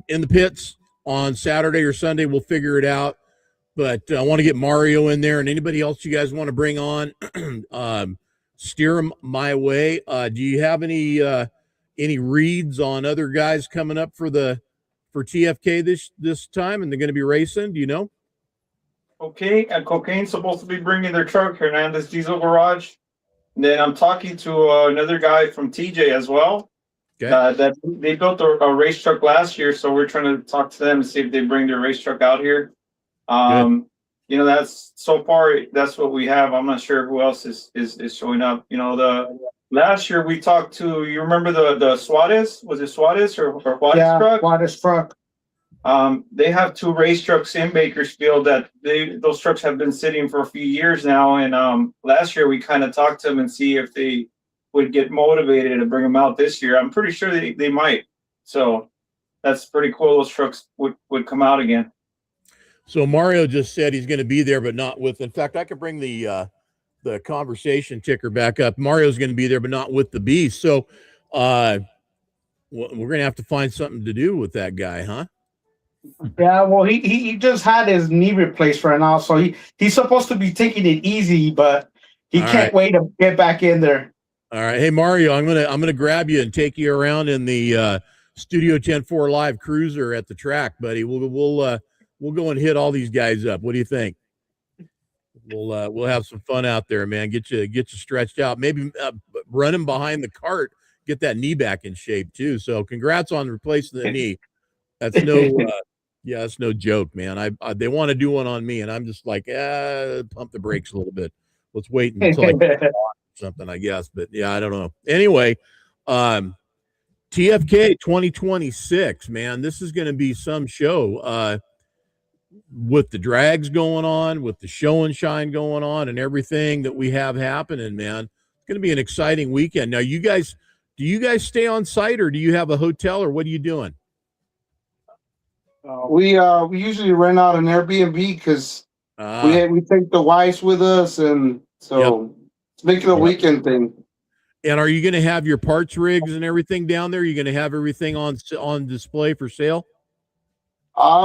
in the pits on Saturday or Sunday. We'll figure it out. But I want to get Mario in there, and anybody else you guys want to bring on, steer them my way. Do you have any reads on other guys coming up for TFK this time, and they're going to be racing? Do you know? Okay, and Cocaine's supposed to be bringing their truck, Hernandez Diesel Garage. And then I'm talking to another guy from TJ as well. Okay. That they built a race truck last year, so we're trying to talk to them and see if they bring their race truck out here. You know, that's so far that's what we have. I'm not sure who else is showing up. You know, last year we talked to, you remember the Suarez? Was it Suarez or Juarez truck? Juarez truck. They have 2 race trucks in Bakersfield that those trucks have been sitting for a few years now. And last year we kind of talked to them and see if they would get motivated to bring them out this year. I'm pretty sure they might. So that's pretty cool. Those trucks would come out again. So Mario just said he's going to be there, but not with. In fact, I could bring the conversation ticker back up. Mario's going to be there, but not with the beast. So we're going to have to find something to do with that guy, huh? Yeah, well, he just had his knee replaced right now, so he's supposed to be taking it easy, but he can't wait to get back in there. All right, hey Mario, I'm gonna grab you and take you around in the Studio 10-4 Live Cruiser at the track, buddy. We'll go and hit all these guys up. What do you think? We'll have some fun out there, man. Get you stretched out. Maybe run him behind the cart. Get that knee back in shape too. So congrats on replacing the knee. That's no. Yeah, that's no joke, man. They want to do one on me, and I'm just like, pump the brakes a little bit. Let's wait until I get something, I guess. But yeah, I don't know. Anyway, TFK 2026, man. This is going to be some show. With the drags going on, with the show and shine going on, and everything that we have happening, man. It's going to be an exciting weekend. Now, do you guys stay on site, or do you have a hotel, or what are you doing? We usually rent out an Airbnb because we take the wives with us, and so it's making a weekend thing. And are you going to have your parts rigs and everything down there? Are you going to have everything on display for sale?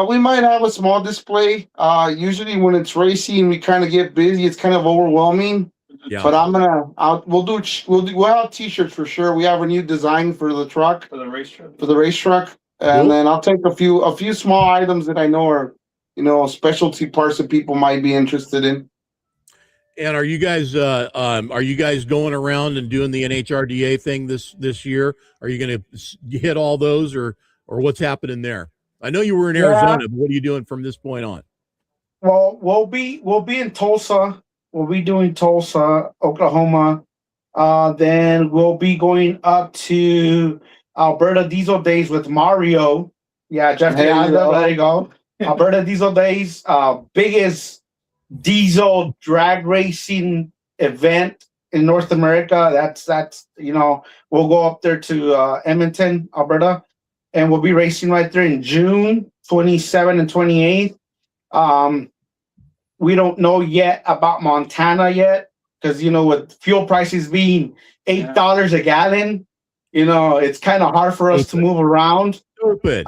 We might have a small display. Usually when it's racing, we kind of get busy. It's kind of overwhelming. Yeah. But we'll have T-shirts for sure. We have a new design for the truck, for the race truck. And then I'll take a few small items that I know are, specialty parts that people might be interested in. And are you guys going around and doing the NHRDA thing this year? Are you going to hit all those, or what's happening there? I know you were in Arizona, but what are you doing from this point on? Well, we'll be in Tulsa. We'll be doing Tulsa, Oklahoma. Then we'll be going up to Alberta Diesel Days with Mario. Yeah, Jeff. There you go. Alberta Diesel Days, biggest diesel drag racing event in North America. That's we'll go up there to Edmonton, Alberta, and we'll be racing right there in June 27 and 28. We don't know yet about Montana yet because with fuel prices being $8 a gallon. It's kind of hard for us to move around. Stupid.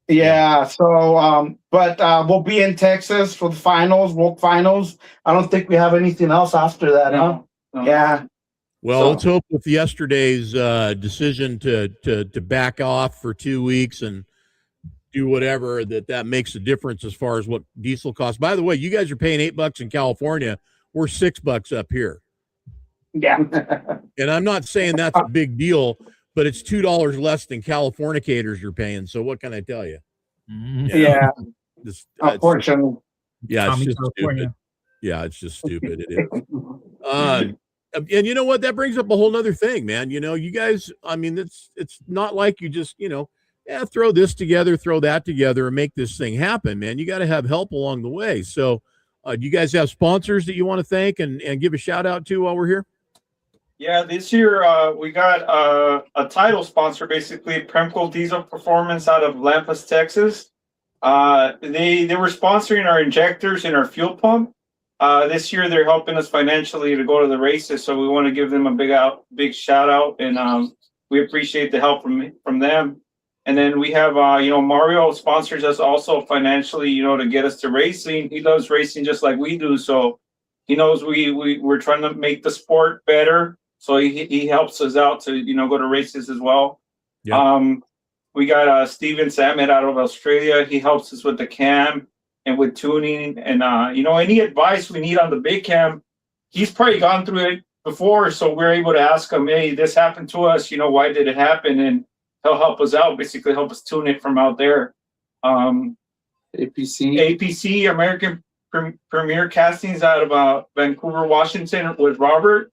Yeah. So, but we'll be in Texas for the finals, World Finals. I don't think we have anything else after that. No. Yeah. Well, let's hope with yesterday's decision to back off for 2 weeks and do whatever that makes a difference as far as what diesel costs. By the way, you guys are paying $8 in California. We're $6 up here. Yeah. And I'm not saying that's a big deal, but it's $2 less than Californicators you're paying. So what can I tell you? Yeah. Unfortunately. Yeah, it's just stupid. Yeah, it's just stupid. It is. And you know what? That brings up a whole nother thing, man. You guys, I mean, it's not like you just, throw this together, throw that together, and make this thing happen, man. You got to have help along the way. So do you guys have sponsors that you want to thank and give a shout out to while we're here? Yeah, this year we got a title sponsor, basically Premco Diesel Performance out of Lampas, Texas. They were sponsoring our injectors and our fuel pump. This year they're helping us financially to go to the races, so we want to give them a big shout out, and we appreciate the help from them. And then we have Mario sponsors us also financially, to get us to racing. He loves racing just like we do, so he knows we're trying to make the sport better. So he helps us out to, go to races as well. Yep. We got Steven Samet out of Australia. He helps us with the cam and with tuning. And, any advice we need on the Big Cam, he's probably gone through it before. So we're able to ask him, hey, this happened to us. Why did it happen? And he'll help us out, basically help us tune it from out there. APC, American Premier Castings out of Vancouver, Washington with Robert.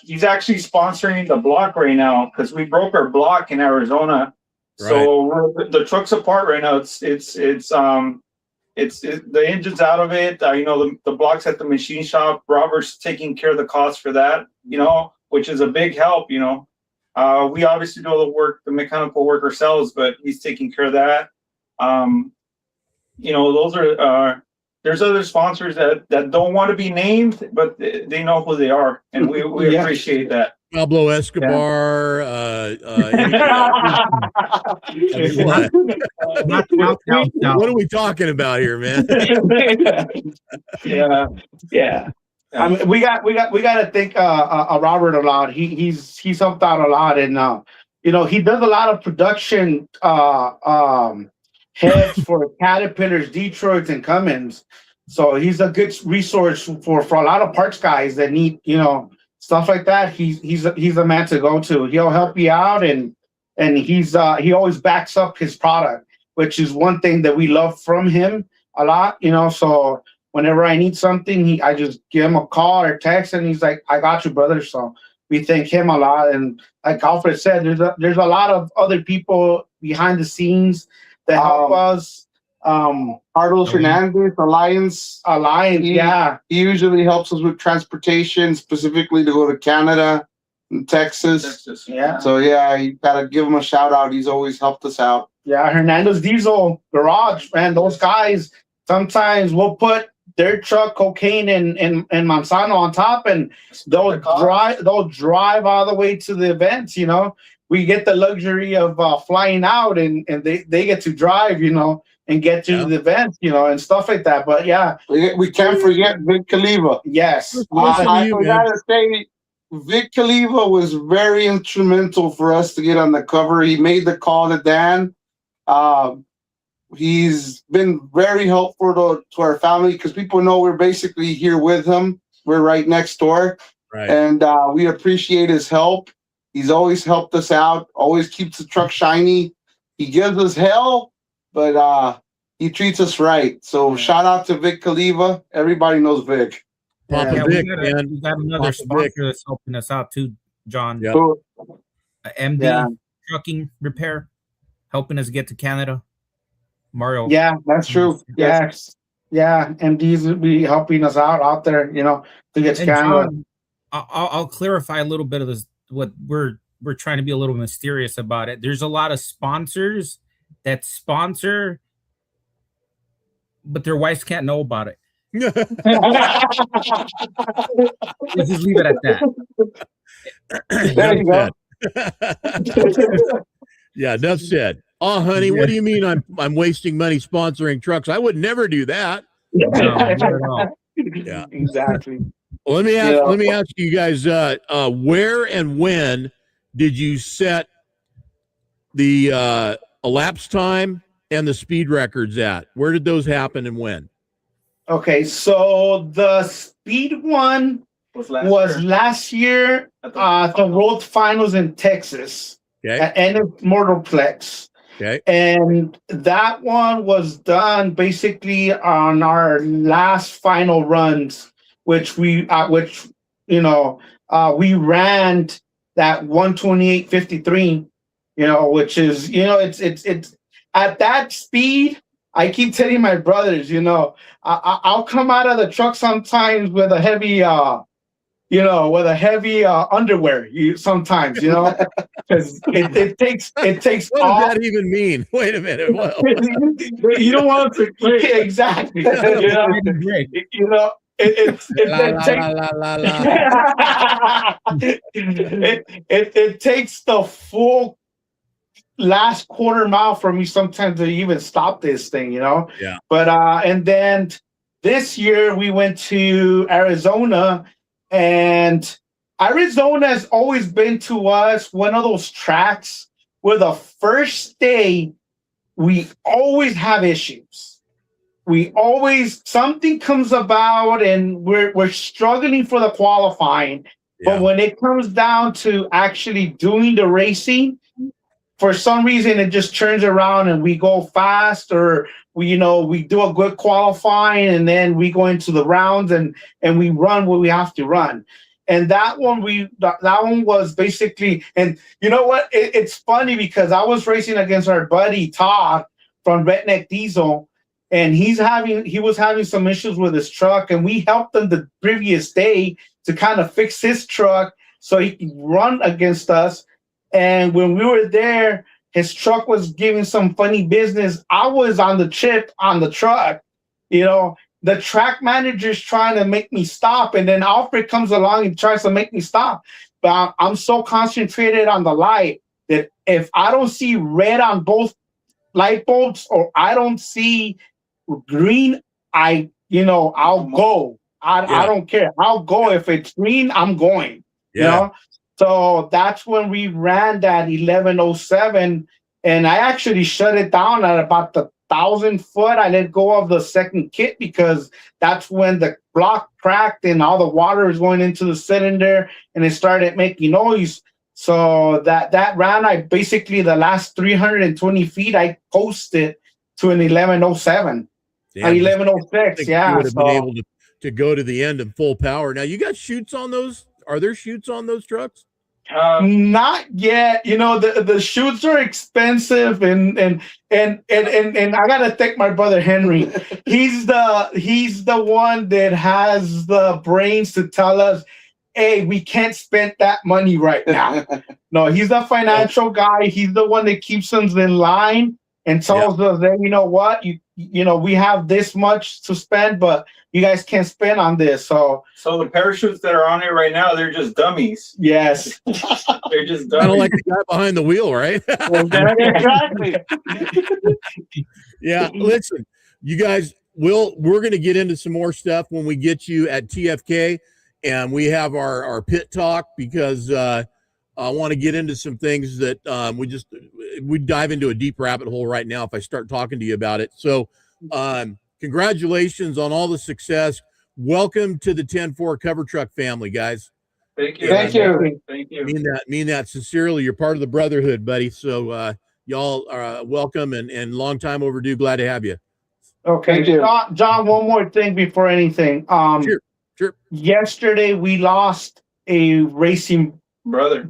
He's actually sponsoring the block right now because we broke our block in Arizona. Right. So the truck's apart right now. It's the engine's out of it. The block's at the machine shop. Robert's taking care of the cost for that. Which is a big help. We obviously do all the work, the mechanical work ourselves, but he's taking care of that. Those are. There's other sponsors that don't want to be named, but they know who they are, and we appreciate that. Pablo Escobar. What are we talking about here, man? Yeah. I mean, we got to thank Robert a lot. He's helped out a lot, and he does a lot of production heads for Caterpillars, Detroits, and Cummins. So he's a good resource for a lot of parts guys that need stuff like that. He's a man to go to. He'll help you out, and he always backs up his product, which is one thing that we love from him a lot. So whenever I need something, I just give him a call or text, and he's like, "I got you, brother." So we thank him a lot. And like Alfred said, there's a lot of other people behind the scenes that help us. Carlos Hernandez, Alliance. Yeah. He usually helps us with transportation, specifically to go to Canada and Texas. Yeah. So you gotta give him a shout out. He's always helped us out. Yeah, Hernandez Diesel Garage, man. Those guys, sometimes we'll put their truck, cocaine, and Monsanto on top, and they'll drive all the way to the events. We get the luxury of flying out, and they get to drive, and get to the events, and stuff like that. But we can't forget Vic Caliva. Yes, I gotta say, Vic Caliva was very instrumental for us to get on the cover. He made the call to Dan. He's been very helpful to our family because people know we're basically here with him. We're right next door, right? And we appreciate his help. He's always helped us out. Always keeps the truck shiny. He gives us hell, but he treats us right. So shout out to Vic Caliva. Everybody knows Vic. Vic, we got another sponsor that's helping us out too, John. Yep. MD Trucking Repair, helping us get to Canada. Mario. Yeah, that's true. Yes. Yeah, MD's will be helping us out there, to get to Canada. John, I'll clarify a little bit of this. What we're trying to be a little mysterious about it. There's a lot of sponsors that sponsor, but their wives can't know about it. Let's just leave it at that. There you go. Yeah, enough said. Oh, honey, what do you mean I'm wasting money sponsoring trucks? I would never do that. No, not at all. Yeah, exactly. Well, let me ask you guys, where and when did you set the elapsed time and the speed records at? Where did those happen and when? Okay, so the speed one was last year at the World Finals in Texas at End Motorplex. Okay, and that one was done basically on our last final runs, which we ran that 128.53, which is it's at that speed. I keep telling my brothers, I'll come out of the truck sometimes with a heavy underwear. Sometimes, because it takes. What does that even mean? Wait a minute. You don't want to exactly. It takes the full last quarter mile for me sometimes to even stop this thing, Yeah. But and then this year we went to Arizona, and Arizona has always been to us one of those tracks where the first day we always have issues. Something comes about and we're struggling for the qualifying. Yeah. But when it comes down to actually doing the racing, for some reason it just turns around and we go fast, or we do a good qualifying, and then we go into the rounds and we run what we have to run. And that one that one was basically, and you know what? It's funny because I was racing against our buddy Todd from Redneck Diesel, and he was having some issues with his truck, and we helped him the previous day to kind of fix his truck so he could run against us. And when we were there, his truck was giving some funny business. I was on the chip on the truck, you know. The track manager's trying to make me stop, and then Alfred comes along and tries to make me stop. But I'm so concentrated on the light that if I don't see red on both light bulbs or I don't see green, I'll go. I don't care. I'll go. If it's green, I'm going. You know? So that's when we ran that 1107, and I actually shut it down at about the 1,000 foot. I let go of the second kit because that's when the block cracked and all the water was going into the cylinder and it started making noise. So that ran, I basically the last 320 feet I posted to an 1107, an 1106. Yeah, you would have been able to go to the end in full power. Now you got chutes on those. Are there chutes on those trucks? Not yet. You know, the chutes are expensive, and I gotta thank my brother Henry. He's the one that has the brains to tell us, hey, we can't spend that money right now. No, he's the financial guy. He's the one that keeps us in line and tells us that, you know what, you know, we have this much to spend, but you guys can't spend on this. So the parachutes that are on it right now, they're just dummies. Yes. They're just dummies. Kind of like the guy behind the wheel, right? Exactly. Yeah, listen, you guys, we're going to get into some more stuff when we get you at TFK and we have our pit talk, because I want to get into some things that we dive into a deep rabbit hole right now if I start talking to you about it. So congratulations on all the success. Welcome to the 10-4 cover truck family, guys. Thank you. Thank you. Thank you. Mean that sincerely. You're part of the brotherhood, buddy. So y'all are welcome and long time overdue. Glad to have you. Okay, John, one more thing before anything. Sure. Yesterday we lost a racing brother.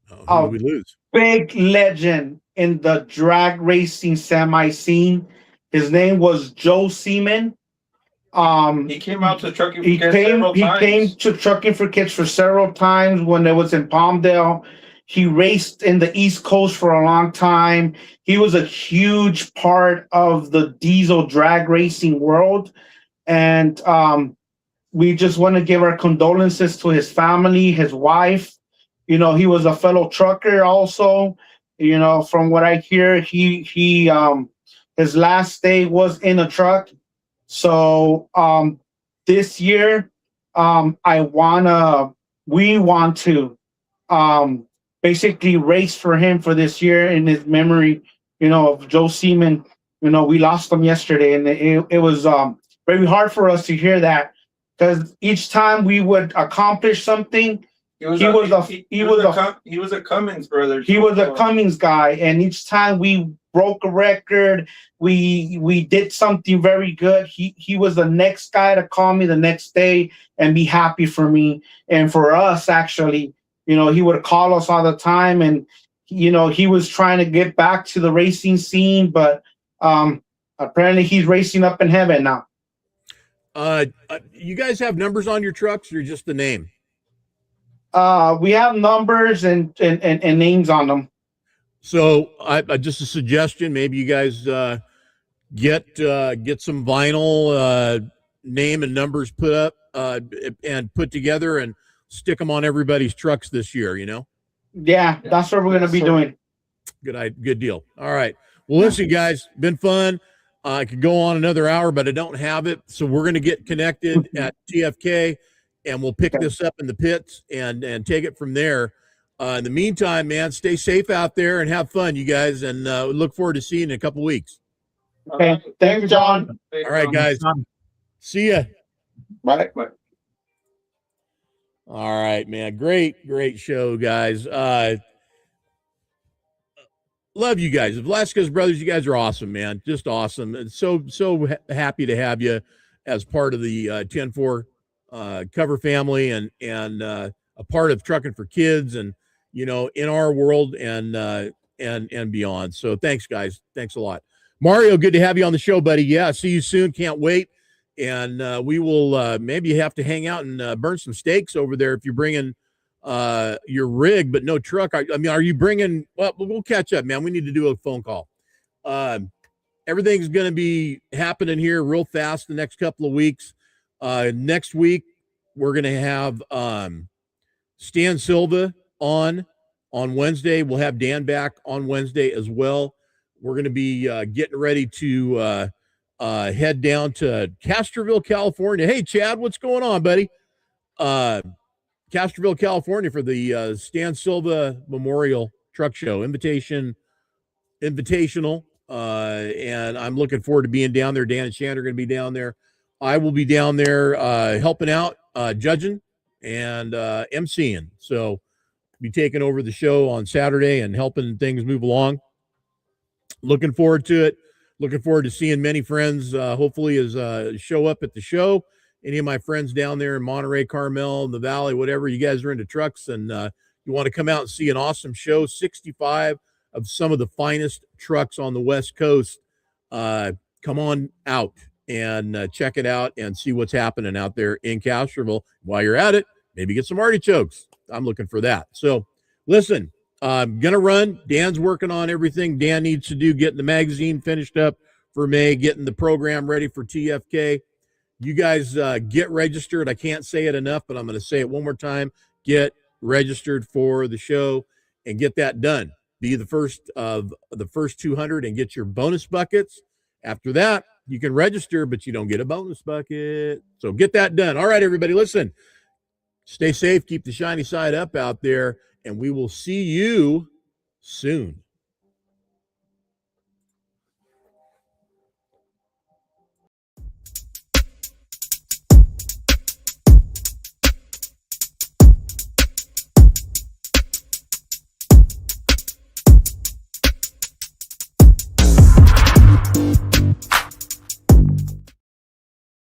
Who did we lose? Big legend in the drag racing semi scene. His name was Joe Seaman. He came out to Truckin For Kids several times. He came to Truckin For Kids for several times when it was in Palmdale. He raced in the East Coast for a long time. He was a huge part of the diesel drag racing world. And we just want to give our condolences to his family, his wife. You know, he was a fellow trucker also. You know, from what I hear, he his last day was in a truck. So this year, we want to basically race for him for this year in his memory, you know, of Joe Seaman. You know, we lost him yesterday, and it was very hard for us to hear that, because each time we would accomplish something, he was a Cummins brother. He was a Cummins guy, and each time we broke a record, we did something very good, he was the next guy to call me the next day and be happy for me and for us. Actually, you know, he would call us all the time, and you know, he was trying to get back to the racing scene, but apparently he's racing up in heaven now. You guys have numbers on your trucks, or just the name? We have numbers and names on them. So I just a suggestion, maybe you guys get some vinyl, name and numbers put up and put together and stick them on everybody's trucks this year, you know? Yeah, that's what we're going to be doing. Good deal. All right. Well, listen, guys, been fun. I could go on another hour, but I don't have it. So we're going to get connected at TFK, and we'll pick this up in the pits and take it from there. In the meantime, man, stay safe out there and have fun, you guys, and look forward to seeing you in a couple weeks. Okay. Thank you, John. All right, guys. See ya. Bye. All right, man. Great show, guys. Love you guys. The Velasquez brothers, you guys are awesome, man. Just awesome. And so happy to have you as part of the 10-4 Cover family and a part of Truckin For Kids and, you know, in our world and beyond. So thanks, guys. Thanks a lot. Mario, good to have you on the show, buddy. Yeah, see you soon. Can't wait. And we will maybe have to hang out and burn some steaks over there if you're bringing your rig, but no truck. I mean, are you bringing? Well, we'll catch up, man. We need to do a phone call. Everything's going to be happening here real fast the next couple of weeks. Next week, we're going to have Stan Silva on Wednesday. We'll have Dan back on Wednesday as well. We're going to be getting ready to head down to Castroville, California. Hey, Chad, what's going on, buddy? Castroville, California for the Stan Silva Memorial Truck Show invitational. And I'm looking forward to being down there. Dan and Shan are going to be down there. I will be down there helping out, judging and emceeing. So be taking over the show on Saturday and helping things move along. Looking forward to it. Looking forward to seeing many friends, hopefully, as show up at the show. Any of my friends down there in Monterey, Carmel, in the Valley, whatever, you guys are into trucks and you want to come out and see an awesome show, 65 of some of the finest trucks on the West Coast. Come on out and check it out and see what's happening out there in Castroville. While you're at it, maybe get some artichokes. I'm looking for that. So listen, I'm going to run. Dan's working on everything Dan needs to do, getting the magazine finished up for May, getting the program ready for TFK. You guys get registered. I can't say it enough, but I'm going to say it one more time. Get registered for the show and get that done. Be the first of the first 200 and get your bonus buckets. After that, you can register, but you don't get a bonus bucket. So get that done. All right, everybody, listen. Stay safe. Keep the shiny side up out there, and we will see you soon.